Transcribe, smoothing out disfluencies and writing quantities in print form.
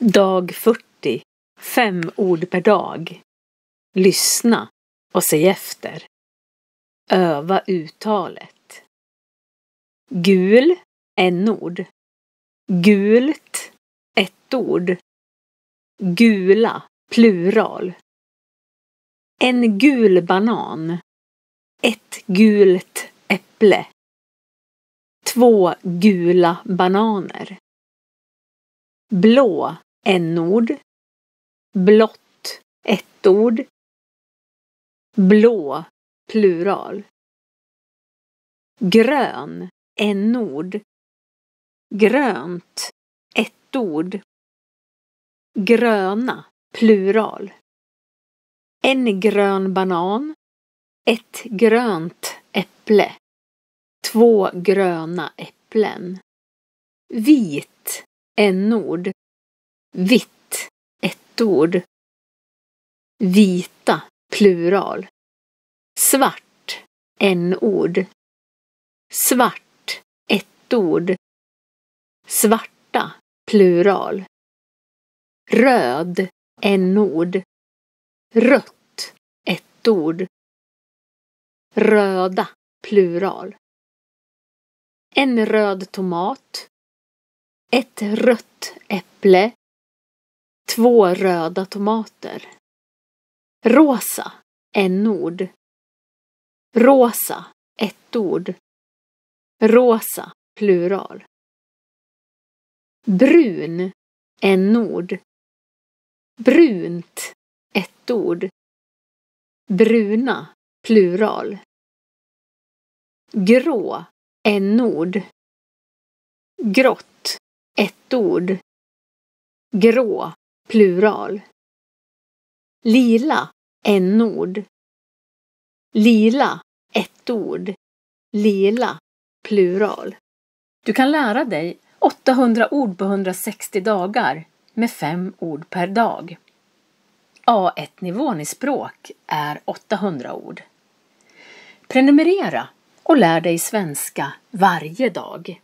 Dag 40. 5 ord per dag. Lyssna och säg efter. Öva uttalet. Gul, n-ord. Gult, ett ord. Gula, plural. En gul banan. Ett gult äpple. 2 gula bananer. Blå, n-ord. Blått, ett ord. Blå, plural. Grön, n-ord. Grönt, ett ord. Gröna, plural. En grön banan. Ett grönt äpple. 2 gröna äpplen. Vit, n-ord. Vitt, ett ord. Vita, plural. Svart, n-ord. Svart, ett ord. Svarta, plural. Röd, n-ord. Rött, ett ord. Röda, plural. En röd tomat. Ett rött äpple. 2 röda tomater. Rosa, n-ord. Rosa, ett ord. Rosa, plural. Brun, n-ord. Brunt, ett ord. Bruna, plural. Grå, n-ord. Grått, ett ord. Grå, plural. Lila, n-ord. Lila, ett ord. Lila, plural. Du kan lära dig 800 ord på 160 dagar med 5 ord per dag. A1-nivån i språk är 800 ord. Prenumerera och lär dig svenska varje dag.